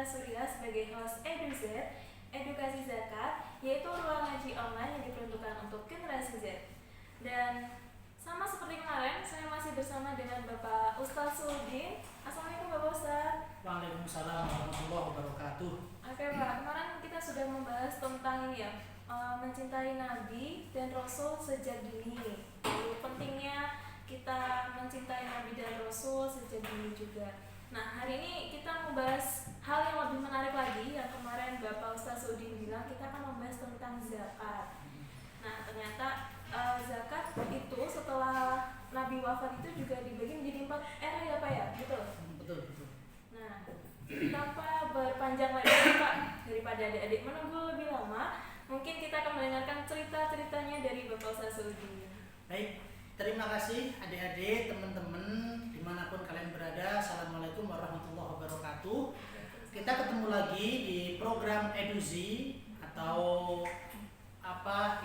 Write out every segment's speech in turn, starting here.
Indra Surya sebagai host EduZ, Edukasi Zakat, yaitu ruang ngaji online yang diperuntukkan untuk generasi Z. Dan sama seperti kemarin, saya masih bersama dengan Bapak Ustadz Suludin. Assalamualaikum Bapak Ustadz. Waalaikumsalam warahmatullahi wabarakatuh. Oke Pak, kemarin kita sudah membahas tentang ini ya, mencintai Nabi dan Rasul sejak dini. Lalu pentingnya kita mencintai Nabi dan Rasul sejak dini juga. Nah, hari ini kita membahas hal yang lebih menarik lagi. Yang kemarin Bapak Ustadz Udin bilang kita akan membahas tentang zakat. Nah, ternyata zakat itu setelah Nabi wafat itu juga dibagi menjadi 4 era ya Pak ya? Betul? Betul. Nah, tanpa berpanjang lagi Pak, daripada adik-adik menunggu lebih lama, mungkin kita akan mendengarkan cerita-ceritanya dari Bapak Ustadz Udin. Baik, terima kasih adik-adik, teman-teman dimanapun kalian berada. Assalamualaikum warahmatullahi wabarakatuh. Kita ketemu lagi di program EduZ atau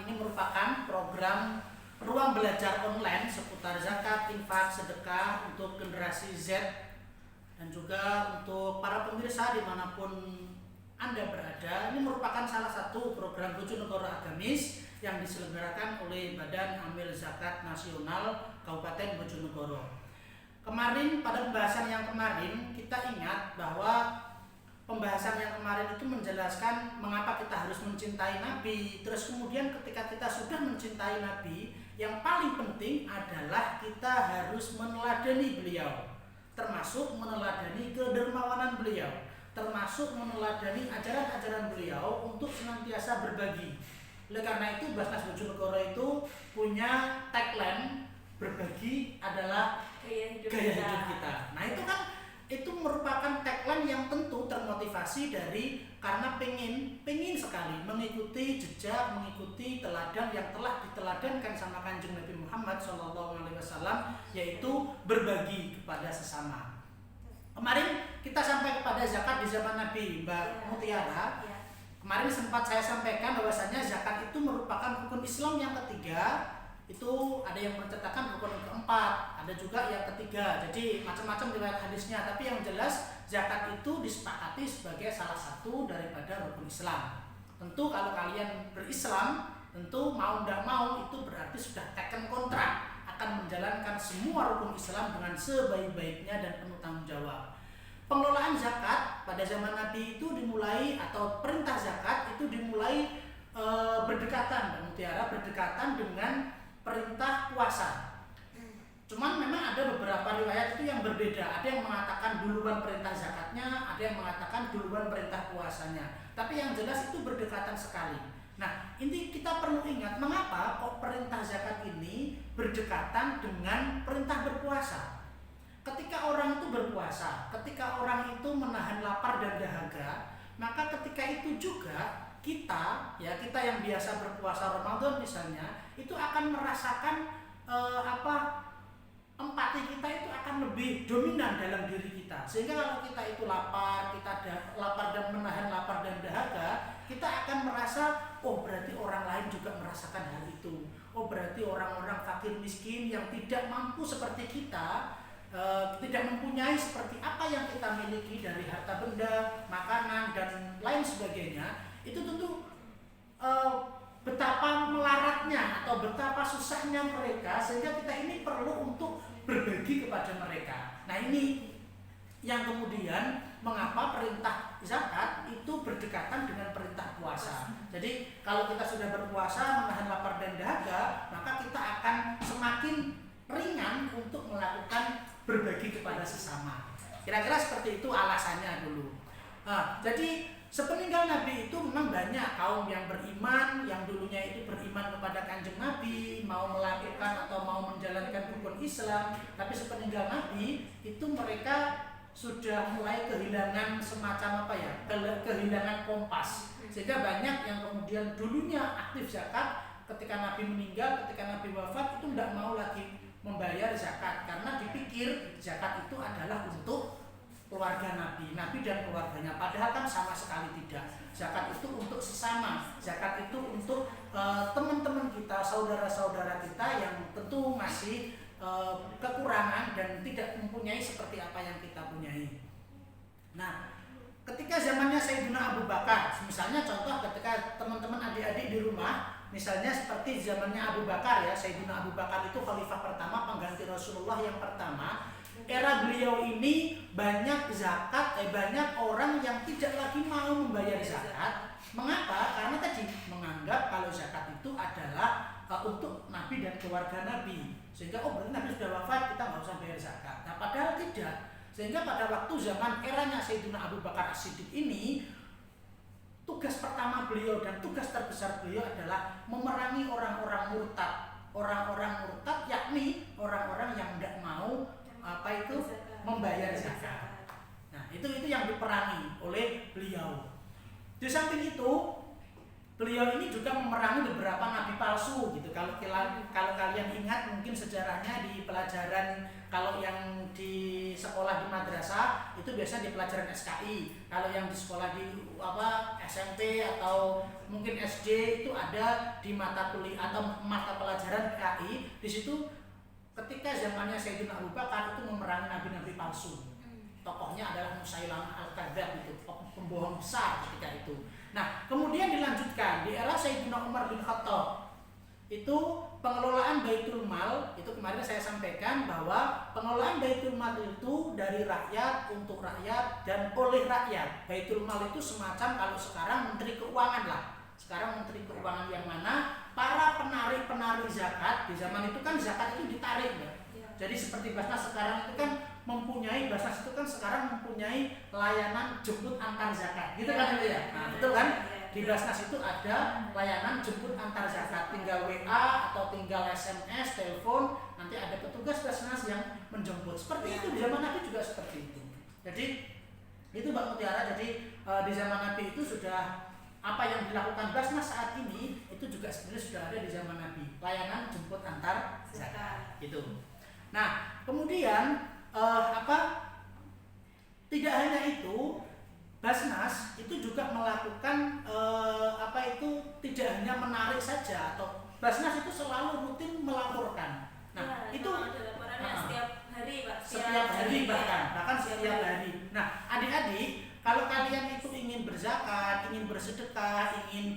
ini merupakan program ruang belajar online seputar zakat, infak, sedekah untuk generasi Z dan juga untuk para pemirsa dimanapun Anda berada. Ini merupakan salah satu program Bojonegoro Agamis yang diselenggarakan oleh Badan Amil Zakat Nasional Kabupaten Bojonegoro. Kemarin pada pembahasan yang kemarin kita ingat bahwa pembahasan yang kemarin itu menjelaskan mengapa kita harus mencintai Nabi. Terus kemudian ketika kita sudah mencintai Nabi, yang paling penting adalah kita harus meneladani beliau, termasuk meneladani kedermawanan beliau, termasuk meneladani ajaran-ajaran beliau untuk senantiasa berbagi. Oleh karena itu Basnas Bojonegoro itu punya tagline berbagi adalah gaya hidup kita. Nah itu merupakan tagline yang tentu termotivasi dari karena pengen sekali mengikuti jejak, mengikuti teladan yang telah diteladankan sama Kanjeng Nabi Muhammad SAW, yaitu berbagi kepada sesama. Kemarin kita sampai kepada zakat di zaman Nabi, Mbak Mutiara. Kemarin sempat saya sampaikan bahwasanya zakat itu merupakan rukun Islam yang ketiga. Itu ada yang menceritakan rukun keempat, ada juga yang ketiga. Jadi macam-macam riwayat hadisnya, tapi yang jelas zakat itu disepakati sebagai salah satu daripada rukun Islam. Tentu kalau kalian berislam, tentu mau tidak mau itu berarti sudah taken kontrak akan menjalankan semua rukun Islam dengan sebaik-baiknya dan penuh tanggung jawab. Pengelolaan zakat pada zaman Nabi itu dimulai, atau perintah zakat itu dimulai berdekatan dengan perintah puasa. Cuman memang ada beberapa riwayat itu yang berbeda. Ada yang mengatakan duluan perintah zakatnya, ada yang mengatakan duluan perintah puasanya. Tapi yang jelas itu berdekatan sekali. Nah, ini kita perlu ingat mengapa kok perintah zakat ini berdekatan dengan perintah berpuasa. Ketika orang itu berpuasa, ketika orang itu menahan lapar dan dahaga, maka ketika itu juga kita yang biasa berpuasa Ramadan misalnya, itu akan merasakan empati kita itu akan lebih dominan dalam diri kita. Sehingga kalau kita itu lapar dan menahan lapar dan dahaga, kita akan merasa, oh berarti orang lain juga merasakan hal itu. Oh berarti orang-orang fakir miskin yang tidak mampu seperti kita, tidak mempunyai seperti apa yang kita miliki dari harta benda, makanan dan lain sebagainya, itu tentu betapa melaratnya atau betapa susahnya mereka, sehingga kita ini perlu untuk berbagi kepada mereka. Nah ini yang kemudian mengapa perintah zakat itu berdekatan dengan perintah puasa. Jadi kalau kita sudah berpuasa menahan lapar dan dahaga, maka kita akan semakin ringan untuk melakukan berbagi kepada sesama. Kira-kira seperti itu alasannya dulu. Jadi sepeninggal Nabi itu memang banyak kaum yang beriman, yang dulunya itu beriman kepada Kanjeng Nabi, mau melakukan atau mau menjalankan rukun Islam, tapi sepeninggal Nabi itu mereka sudah mulai kehilangan semacam kehilangan kompas. Sehingga banyak yang kemudian dulunya aktif zakat, ketika Nabi meninggal, ketika Nabi wafat itu tidak mau lagi membayar zakat karena dipikir zakat itu adalah untuk keluarga Nabi dan keluarganya, padahal kan sama sekali tidak. Zakat itu untuk sesama, zakat itu untuk teman-teman kita, saudara-saudara kita yang tentu masih kekurangan dan tidak mempunyai seperti apa yang kita punyai. Nah, ketika zamannya Sayyidina Abu Bakar, misalnya contoh ketika teman-teman adik-adik di rumah, misalnya seperti zamannya Abu Bakar ya, Sayyidina Abu Bakar itu khalifah pertama, pengganti Rasulullah yang pertama. Era beliau ini banyak banyak orang yang tidak lagi mau membayar zakat. Mengapa? Karena tadi menganggap kalau zakat itu adalah untuk Nabi dan keluarga Nabi, sehingga berarti Nabi sudah wafat, kita nggak usah bayar zakat. Nah padahal tidak. Sehingga pada waktu zaman eranya Sayyidina Abu Bakar As-Siddiq ini, tugas pertama beliau dan tugas terbesar beliau adalah memerangi orang-orang murtad. Orang-orang murtad yakni orang-orang yang tidak mau membayar zakat. Nah itu yang diperangi oleh beliau. Di samping itu beliau ini juga memerangi beberapa nabi palsu gitu. Kalau kalian ingat mungkin sejarahnya di pelajaran, kalau yang di sekolah di madrasah itu biasa di pelajaran SKI. Kalau yang di sekolah di SMP atau mungkin SD itu ada di mata kuliah atau mata pelajaran PAI. Di situ ketika zamannya Sayyidina Abu Bakar itu memerangi nabi-nabi palsu. Tokohnya adalah Musailamah Al-Kadzdzab, itu pembohong besar ketika itu. Nah, kemudian dilanjutkan di era Sayyidina Umar bin Khattab. Itu pengelolaan Baitul Mal, itu kemarin saya sampaikan bahwa pengelolaan Baitul Mal itu dari rakyat, untuk rakyat, dan oleh rakyat. Baitul Mal itu semacam kalau sekarang Menteri Keuangan lah. Sekarang Menteri Keuangan yang mana para penari zakat, di zaman itu kan zakat itu ditarik ya. Jadi seperti Basnas sekarang itu kan Basnas itu kan sekarang mempunyai layanan jemput antar zakat, gitu kan itu ya. Nah, betul kan? Di Basnas itu ada layanan jemput antar zakat, tinggal WA atau tinggal SMS, telepon, nanti ada petugas Basnas yang menjemput. Seperti itu di zaman Nabi juga seperti itu. Jadi itu Mbak Mutiara, jadi di zaman Nabi itu sudah apa yang dilakukan Basnas saat ini itu juga sebenarnya sudah ada di zaman Nabi, layanan jemput antar zakat gitu. Nah, kemudian tidak hanya itu, Basnas itu juga melakukan tidak hanya menarik saja, atau Basnas itu selalu rutin melaporkan. Nah, itu setiap hari, Pak. Setiap hari bahkan setiap hari. Nah, adik-adik, kalau kalian itu ingin berzakat, ingin bersedekah, ingin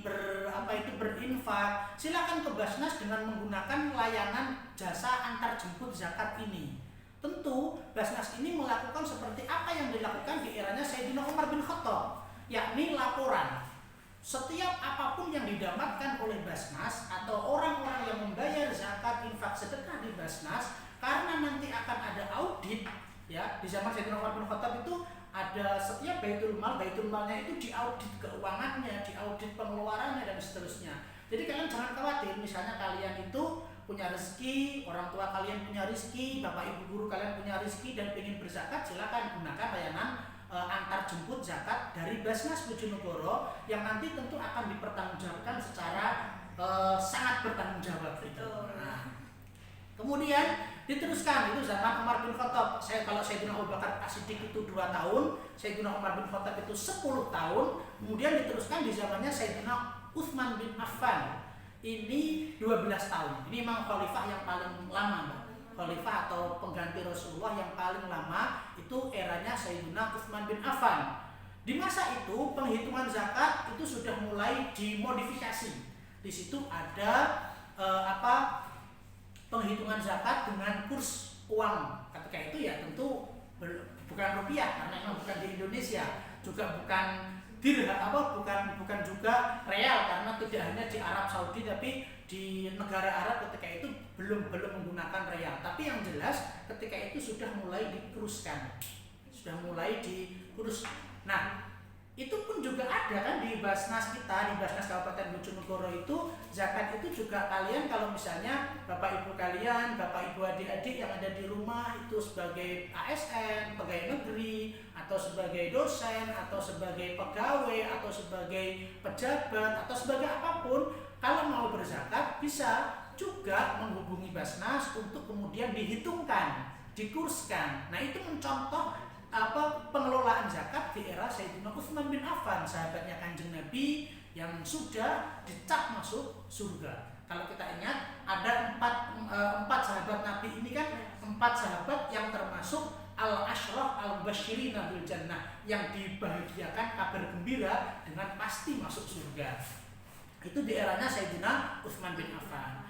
berinfak, silakan ke Basnas dengan menggunakan layanan jasa antar jemput zakat ini. Tentu Basnas ini melakukan seperti apa yang dilakukan di eranya Sayyidina Umar bin Khattab, yakni laporan. Setiap apapun yang didapatkan oleh Basnas atau orang-orang yang membayar zakat, infak, sedekah di Basnas, karena nanti akan ada audit ya. Di zaman Sayyidina Umar bin Khattab itu ada setiap Baitul Malnya itu diaudit keuangannya, diaudit pengeluarannya dan seterusnya. Jadi kalian jangan khawatir, misalnya kalian itu punya rezeki, orang tua kalian punya rezeki, bapak ibu guru kalian punya rezeki dan ingin berzakat, silakan gunakan layanan antar jemput zakat dari Basnas Bojonegoro yang nanti tentu akan dipertanggungjawabkan secara sangat bertanggung jawab gitu. Nah, kemudian diteruskan itu zaman Umar bin Khattab. Kalau Sayyidina Abu Bakar As-Siddiq itu 2 tahun, Sayyidina Umar bin Khattab itu 10 tahun, kemudian diteruskan di zamannya Sayyidina Utsman bin Affan. Ini 12 tahun. Ini memang khalifah yang paling lama, Mbak. Khalifah atau pengganti Rasulullah yang paling lama itu eranya Sayyidina Utsman bin Affan. Di masa itu penghitungan zakat itu sudah mulai dimodifikasi. Di situ ada penghitungan zakat dengan kurs uang. Ketika itu ya tentu bukan rupiah karena memang bukan di Indonesia, juga bukan bukan juga real karena tidak hanya di Arab Saudi tapi di negara Arab ketika itu belum menggunakan real. Tapi yang jelas ketika itu sudah mulai dikuruskan, Nah, itu pun juga ada kan di Basnas kita, di Basnas Kabupaten Bojonegoro itu zakat itu juga kalian kalau misalnya bapak ibu kalian, bapak ibu adik-adik yang ada di rumah itu sebagai ASN, pegawai negeri, atau sebagai dosen, atau sebagai pegawai, atau sebagai pejabat, atau sebagai apapun, kalau mau berzakat bisa juga menghubungi Basnas untuk kemudian dihitungkan, dikurskan. Nah itu mencontoh pengelolaan zakat di era Sayyidina Utsman bin Affan, sahabatnya Kanjeng Nabi yang sudah dicap masuk surga. Kalau kita ingat ada empat sahabat Nabi ini kan, 4 sahabat yang termasuk al-ashraf al-basyirina bil jannah, yang dibahagiakan kabar gembira dengan pasti masuk surga. Itu di eranya Sayyidina Utsman bin Affan.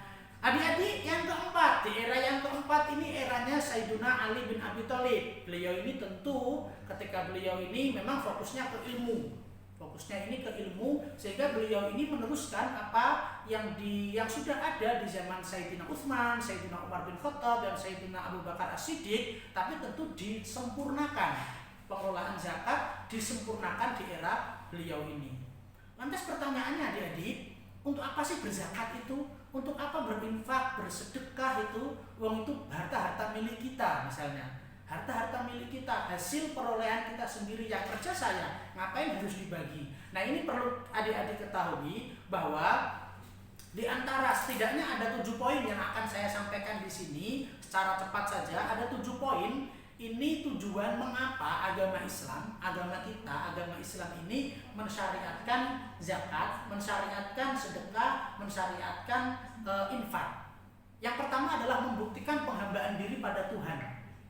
Adik-adik yang keempat, di era yang keempat ini eranya Sayyidina Ali bin Abi Thalib. Beliau ini tentu ketika beliau ini memang fokusnya ke ilmu. Fokusnya ini ke ilmu, sehingga beliau ini meneruskan apa yang sudah ada di zaman Sayyidina Utsman, Sayyidina Umar bin Khattab dan Sayyidina Abu Bakar As-Siddiq, tapi tentu disempurnakan. Pengelolaan zakat disempurnakan di era beliau ini. Lantas pertanyaannya adik-adik, untuk apa sih berzakat itu? Untuk apa berinfak, bersedekah itu? Uang itu harta-harta milik kita misalnya. Harta-harta milik kita, hasil perolehan kita sendiri yang kerja saya, ngapain harus dibagi? Nah ini perlu adik-adik ketahui bahwa di antara setidaknya ada 7 poin yang akan saya sampaikan di sini secara cepat saja. Ada 7 poin. Ini tujuan mengapa agama Islam, agama kita, agama Islam ini mensyariatkan zakat, mensyariatkan sedekah, mensyariatkan infak. Yang pertama adalah membuktikan penghambaan diri pada Tuhan.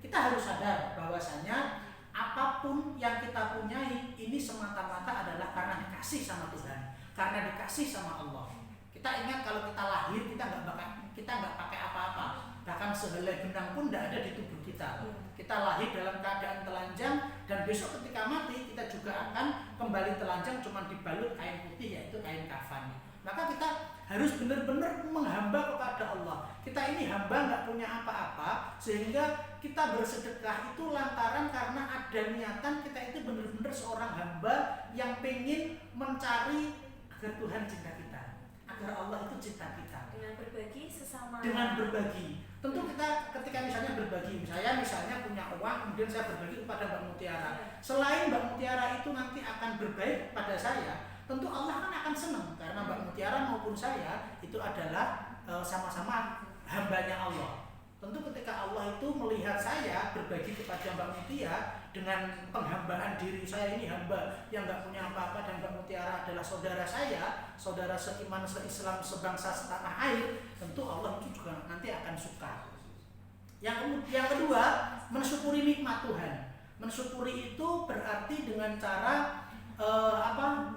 Kita harus sadar bahwasanya apapun yang kita punyai ini semata-mata adalah karena dikasih sama Tuhan, karena dikasih sama Allah. Kita ingat kalau kita lahir kita nggak pakai apa-apa, bahkan sehelai benang pun tidak ada di tubuh kita. Kita lahir dalam keadaan telanjang dan besok ketika mati kita juga akan kembali telanjang, cuma dibalut kain putih yaitu kain kafan. Maka kita harus benar-benar menghamba kepada Allah. Kita ini hamba nggak punya apa-apa, sehingga kita bersedekah itu lantaran karena ada niatan kita itu benar-benar seorang hamba yang pengen mencari agar Tuhan cinta kita, agar Allah itu cinta kita. Dengan berbagi sesama. Dengan berbagi. Tentu kita ketika misalnya berbagi, saya misalnya punya uang, kemudian saya berbagi kepada Mbak Mutiara. Selain Mbak Mutiara itu nanti akan berbaik pada saya, tentu Allah kan akan senang karena Mbak Mutiara maupun saya itu adalah sama-sama hambanya Allah. Tentu ketika Allah itu melihat saya berbagi kepada Mbak Mutia dengan penghambaan diri, saya ini hamba yang nggak punya apa-apa dan Mbak Mutiara adalah saudara saya, saudara seiman, seislam, sebangsa, setanah air, tentu Allah itu juga nanti akan suka. Yang kedua, mensyukuri nikmat Tuhan. Mensyukuri itu berarti dengan cara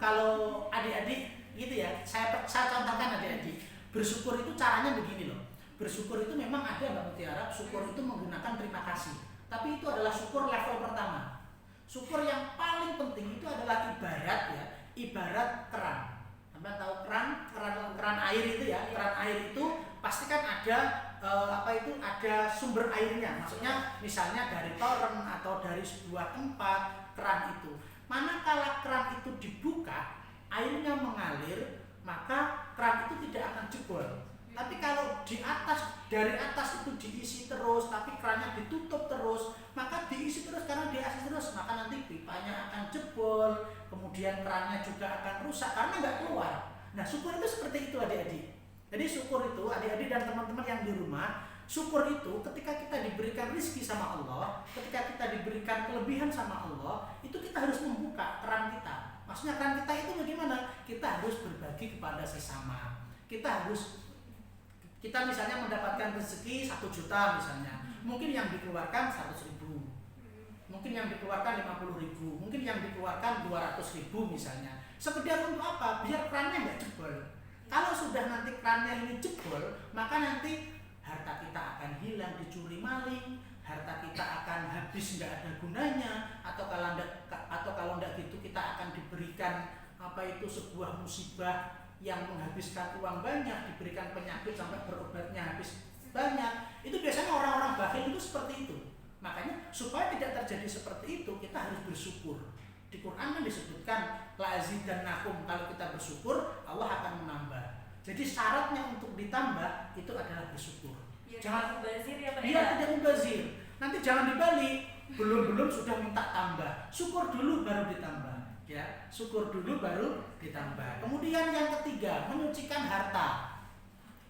kalau adik-adik gitu ya, saya contohkan adik-adik. Bersyukur itu caranya begini loh. Bersyukur itu memang ada Mbak Mutiara, syukur itu menggunakan terima kasih. Tapi itu adalah syukur level pertama. Syukur yang paling penting itu adalah ibarat keran. Anda tahu keran air itu ya, keran air itu pasti kan ada ada sumber airnya. Maksudnya misalnya dari toren atau dari sebuah tempat keran itu. Manakala keran itu dibuka, airnya mengalir, maka keran itu tidak akan jebol. Tapi kalau dari atas itu diisi terus, tapi kerannya ditutup terus, maka diisi terus karena diisi terus, maka nanti pipanya akan jebol, kemudian kerannya juga akan rusak karena nggak keluar. Nah syukur itu seperti itu adik-adik. Jadi syukur itu adik-adik dan teman-teman yang di rumah, syukur itu ketika kita diberikan rezeki sama Allah, ketika kita diberikan kelebihan sama Allah, itu kita harus membuka keran kita. Maksudnya keran kita itu bagaimana? Kita harus berbagi kepada sesama. Kita misalnya mendapatkan rezeki 1 juta misalnya, mungkin yang dikeluarkan 100.000, mungkin yang dikeluarkan 50.000, mungkin yang dikeluarkan 200.000 misalnya. Sekedar untuk apa? Biar kerannya nggak jebol. Kalau sudah nanti kerannya ini jebol, maka nanti harta kita akan hilang dicuri maling, harta kita akan habis nggak ada gunanya, atau kalau nggak gitu kita akan diberikan sebuah musibah yang menghabiskan uang banyak, diberikan penyakit sampai berobatnya habis banyak. Itu biasanya orang-orang bakhil itu seperti itu. Makanya supaya tidak terjadi seperti itu, kita harus bersyukur. Di Quran kan disebutkan la azidannakum, kalau kita bersyukur Allah akan menambah. Jadi syaratnya untuk ditambah itu adalah bersyukur. Jangan mubazir ya Pak. Iya, tidak mubazir. Nanti jangan dibalik, belum sudah minta tambah. Syukur dulu baru ditambah. Ya, syukur dulu baru ditambah. Kemudian yang ketiga, menyucikan harta.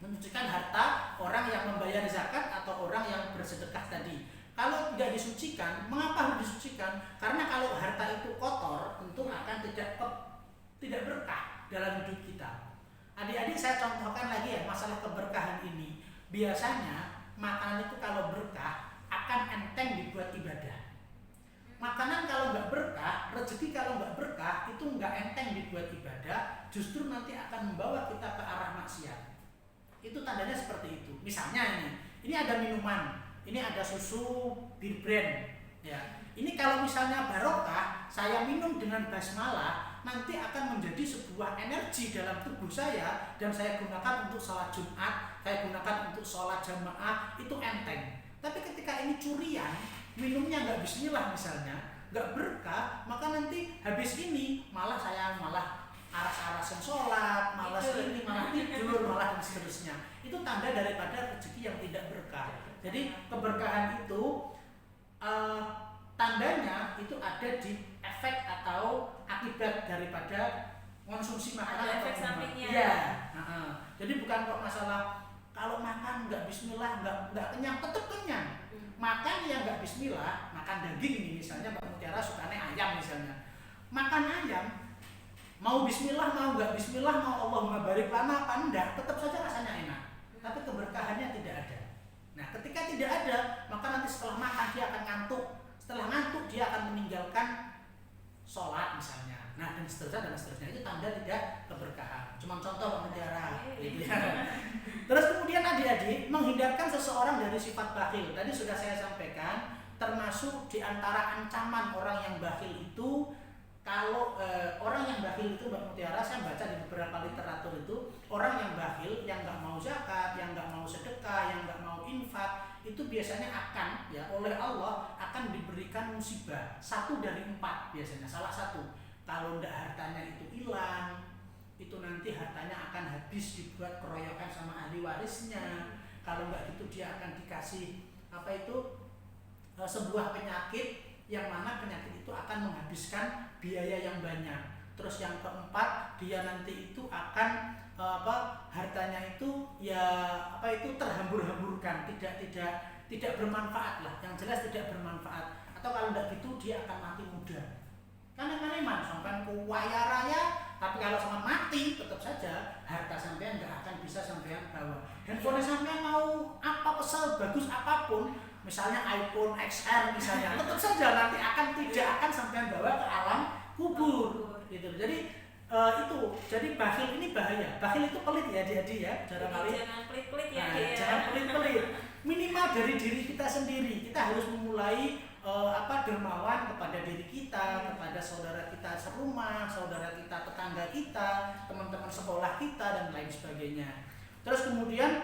Menyucikan harta orang yang membayar zakat atau orang yang bersedekah tadi. Kalau tidak disucikan, mengapa harus disucikan? Karena kalau harta itu kotor, tentu akan tidak berkah dalam hidup kita. Adik-adik saya contohkan lagi ya masalah keberkahan ini. Biasanya makanan itu kalau berkah akan enteng dibuat ibadah. Makanan kalau nggak berkah, rezeki kalau nggak berkah, itu nggak enteng dibuat ibadah, justru nanti akan membawa kita ke arah maksiat. Itu tandanya seperti itu. Misalnya ini ada minuman, ini ada susu bir brand, ya. Ini kalau misalnya barokah, saya minum dengan basmalah, nanti akan menjadi sebuah energi dalam tubuh saya dan saya gunakan untuk sholat Jumat, saya gunakan untuk sholat jamaah, itu enteng. Tapi ketika ini curian, minumnya nggak bismillah misalnya, nggak berkah, maka nanti habis ini saya malah aras-arasan sholat, malah ini, malah tidur, malah dan seterusnya. Itu tanda daripada rezeki yang tidak berkah. Jadi keberkahan itu tandanya itu ada di efek atau akibat daripada konsumsi makanan ada atau efek minuman. sampingnya. Iya. Jadi bukan kok masalah kalau makan nggak bismillah nggak kenyang, tetap kenyang. Makan yang nggak bismillah, makan daging ini misalnya Mbak Mutiara sukanya ayam misalnya. Makan ayam mau bismillah mau nggak bismillah mau Allahumma barik lana apa enggak, tetap saja rasanya enak. Tapi keberkahannya tidak ada. Nah, ketika tidak ada, maka nanti setelah makan dia akan ngantuk. Setelah ngantuk dia akan meninggalkan sholat misalnya. Nah, dan seterusnya itu tanda tidak keberkahan. Cuma contoh Mbak Mutiara. Gitu ya. Terus kemudian adik-adik menghindarkan seseorang dari sifat bakhil. Tadi sudah saya sampaikan, termasuk di antara ancaman orang yang bakhil itu, kalau orang yang bakhil itu Mbak Mutiara, saya baca di beberapa literatur itu, orang yang bakhil, yang nggak mau zakat, yang nggak mau sedekah, yang nggak mau infak, itu biasanya akan oleh Allah akan diberikan musibah 1 dari 4 biasanya, salah satu. Kalau ndak hartanya itu hilang, itu nanti hartanya akan habis dibuat keroyokan sama ahli warisnya. Kalau nggak gitu dia akan dikasih sebuah penyakit yang mana penyakit itu akan menghabiskan biaya yang banyak. Terus yang keempat, dia nanti itu akan hartanya itu terhambur-hamburkan, tidak bermanfaat lah. Yang jelas tidak bermanfaat. Atau kalau nggak gitu dia akan mati muda. Karena sampai kaya raya, tapi kalau sampai mati tetap saja harta sampean nggak akan bisa sampean bawa. Handphone sampean mau apa pesawat bagus apapun, misalnya iPhone XR misalnya, tetap saja nanti tidak akan sampean bawa ke alam kubur. Gitu. Jadi jadi bakhil ini bahaya. Bakhil itu pelit ya adik-adik ya, Jangan pelit-pelit ya. Jangan pelit-pelit. Minimal dari diri kita sendiri, kita harus memulai dermawan kepada diri kita, kepada saudara kita serumah, saudara kita, tetangga kita, teman-teman sekolah kita dan lain sebagainya. Terus kemudian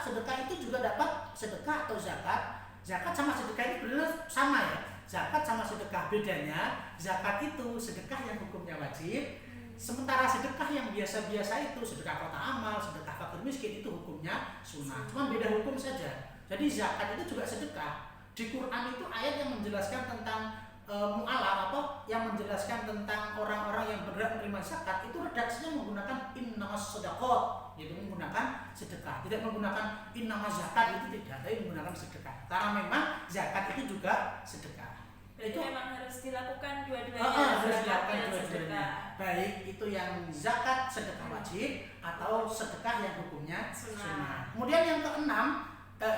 sedekah itu juga dapat sedekah atau zakat. Zakat sama sedekah ini benar sama ya. Zakat sama sedekah bedanya, zakat itu sedekah yang hukumnya wajib, sementara sedekah yang biasa-biasa itu sedekah kota amal, sedekah fakir miskin itu hukumnya sunnah. Cuma beda hukum saja. Jadi zakat itu juga sedekah. Di Quran itu ayat yang menjelaskan tentang mu'alaf yang menjelaskan tentang orang-orang yang berhak menerima zakat itu redaksinya menggunakan innamas shadaqat, yaitu menggunakan sedekah, tidak menggunakan innamas zakat, itu tidak, tapi menggunakan sedekah. Karena memang zakat itu juga sedekah. Itu memang harus dilakukan dua-duanya. Harus dilakukan dua-duanya. Baik itu yang zakat sedekah wajib atau sedekah yang hukumnya sunnah. Kemudian yang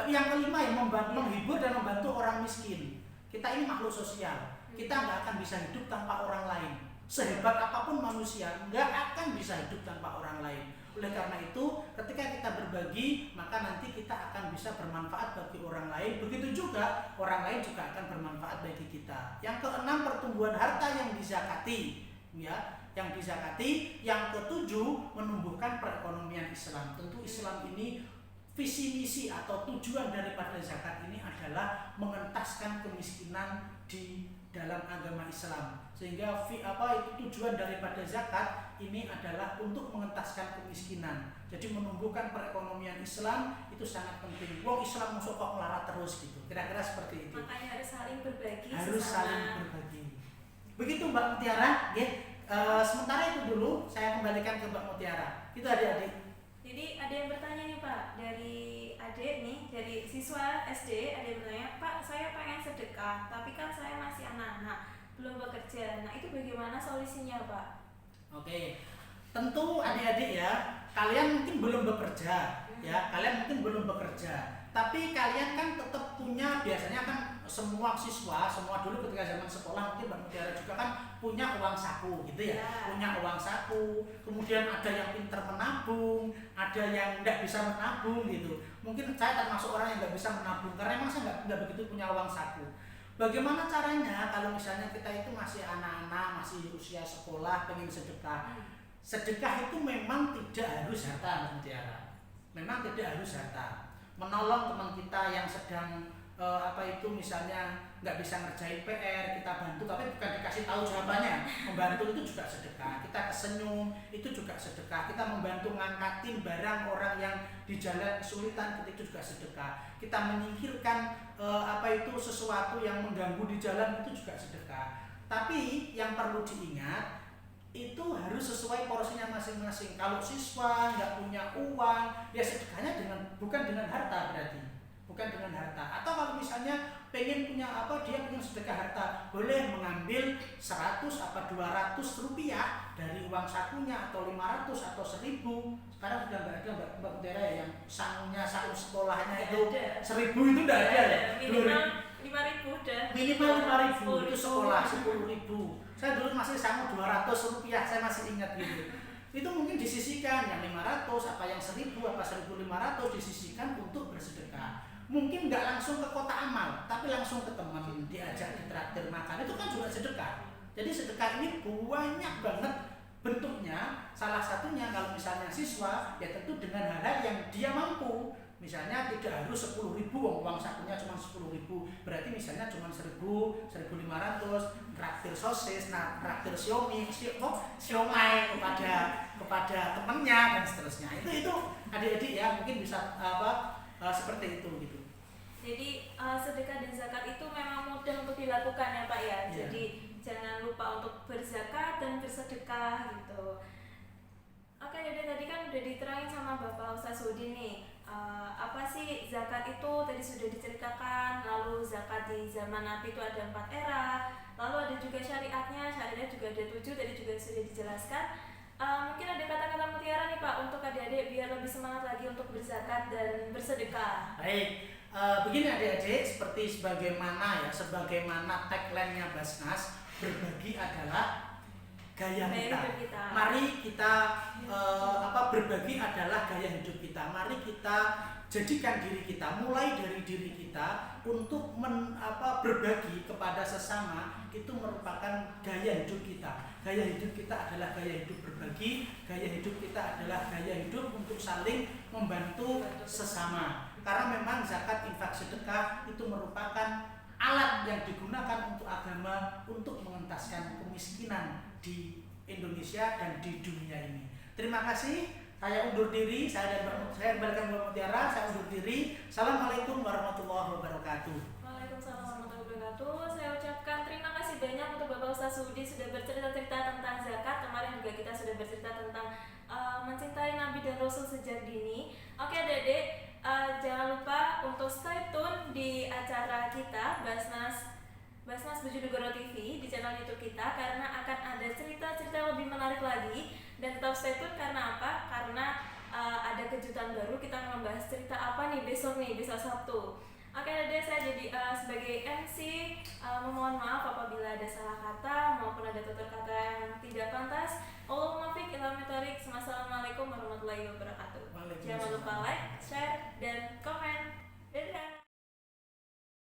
yang kelima yang menghibur dan membantu orang miskin. Kita ini makhluk sosial. Kita nggak akan bisa hidup tanpa orang lain. Sehebat apapun manusia, nggak akan bisa hidup tanpa orang lain. Oleh karena itu, ketika kita berbagi, maka nanti kita akan bisa bermanfaat bagi orang lain. Begitu juga orang lain juga akan bermanfaat bagi kita. Yang keenam, pertumbuhan harta yang dizakati, yang dizakati. Yang ketujuh, menumbuhkan perekonomian Islam. Tentu Islam ini visi misi atau tujuan daripada zakat ini adalah mengentaskan kemiskinan di dalam agama Islam. Sehingga tujuan daripada zakat ini adalah untuk mengentaskan kemiskinan. Jadi menumbuhkan perekonomian Islam itu sangat penting. Wong Islam musuh kok melarat terus gitu. Kira-kira seperti itu. Makanya harus saling berbagi. Saling berbagi. Begitu Mbak Mutiara, ya. Sementara itu dulu saya kembalikan ke Mbak Mutiara. Itu adik-adik. Jadi ada yang bertanya nih Pak, dari adik nih, dari siswa SD, ada yang bertanya, Pak saya pengen sedekah, tapi kan saya masih anak-anak, belum bekerja. Nah itu bagaimana solusinya Pak? Oke, tentu adik-adik ya, kalian mungkin belum bekerja, ya kalian mungkin belum bekerja, tapi kalian kan tetap punya, biasanya kan semua siswa, semua dulu ketika zaman sekolah mungkin Mbak Mutiara juga kan punya uang saku gitu ya, punya uang saku, kemudian ada yang pinter menabung, ada yang nggak bisa menabung gitu. Mungkin saya termasuk orang yang nggak bisa menabung karena emang saya nggak begitu punya uang saku. Bagaimana caranya kalau misalnya kita itu masih anak-anak, masih usia sekolah, pengen sedekah? Sedekah itu memang tidak harus harta, Mbak Mutiara. Memang tidak harus harta. Menolong teman kita yang sedang misalnya nggak bisa ngerjain PR, kita bantu, tapi bukan dikasih tahu jawabannya. Membantu itu juga sedekah. Kita kesenyum itu juga sedekah. Kita membantu ngangkatin barang orang yang di jalan kesulitan, itu juga sedekah. Kita menyingkirkan sesuatu yang mengganggu di jalan, itu juga sedekah. Tapi yang perlu diingat, itu harus sesuai porsinya masing-masing. Kalau siswa nggak punya uang, ya sedekahnya bukan dengan harta berarti, bukan dengan harta. Atau kalau misalnya pengen punya dia pengen sedekah harta, boleh mengambil 100 apa 200 rupiah dari uang sakunya, atau 500 atau 1000. Sekarang sudah nggak ada Mbak Mutiara ya, yang saku sekolahnya itu 1000 itu nggak ada ya. Minimal 5.000 udah. Minimal 5.000 itu sekolah 10.000. Saya dulu masih sangu 200 rupiah, saya masih ingat gitu. Itu mungkin disisihkan, yang 500, apa yang 1000, apa 1500 disisihkan untuk bersedekah. Mungkin nggak langsung ke kota amal, tapi langsung ke teman, diajak ditraktir makan, itu kan juga sedekah. Jadi sedekah ini banyak banget bentuknya. Salah satunya kalau misalnya siswa, ya tentu dengan hal-hal yang dia mampu. Misalnya tidak harus 10.000, uang sakunya cuma 10.000, berarti misalnya cuma 1.000, 1.500, traktir sosis, traktir siomay kepada temannya dan seterusnya. Itu adik-adik ya mungkin bisa seperti itu gitu. Jadi sedekah dan zakat itu memang mudah untuk dilakukan ya Pak ya. Jadi jangan lupa untuk berzakat dan bersedekah gitu. Oke, jadi tadi kan udah diterangin sama Bapak Ustaz Hudi nih. Apa sih zakat itu tadi sudah diceritakan, lalu zakat di zaman Nabi itu ada 4 era, lalu ada juga syariatnya juga ada 7, tadi juga sudah dijelaskan. Mungkin ada kata-kata mutiara nih Pak untuk adik-adik biar lebih semangat lagi untuk berzakat dan bersedekah. Baik, begini adik-adik, sebagaimana tagline-nya Basnas, berbagi adalah gaya kita. Mari kita berbagi adalah gaya hidup kita. Mari kita jadikan diri kita, mulai dari diri kita untuk berbagi kepada sesama, itu merupakan gaya hidup kita. Gaya hidup kita adalah gaya hidup berbagi, gaya hidup kita adalah gaya hidup untuk saling membantu sesama. Karena memang zakat, infak, sedekah itu merupakan alat yang digunakan untuk agama untuk mengentaskan kemiskinan di Indonesia dan di dunia ini. Terima kasih. Saya undur diri, saya kembalikan Mbak Mutiara, saya undur diri. Assalamualaikum warahmatullahi wabarakatuh. Waalaikumsalam warahmatullahi wabarakatuh. Saya ucapkan terima kasih banyak untuk Bapak Ustaz Hudi sudah bercerita-cerita tentang zakat. Kemarin juga kita sudah bercerita tentang mencintai Nabi dan Rasul sejak dini. Oke adik-adik, jangan lupa untuk stay tune di acara kita Basnas Bojonegoro TV di channel YouTube kita, karena akan ada cerita-cerita lebih menarik lagi. Dan tetap stay tune karena apa? Karena ada kejutan baru, kita membahas cerita apa nih besok Sabtu. Oke adik, saya jadi sebagai MC memohon maaf apabila ada salah kata maupun ada tutur kata yang tidak pantas. Allahumma fiq ila mitorik. Wassalamualaikum warahmatullahi wabarakatuh. Jangan lupa like, share, dan komen.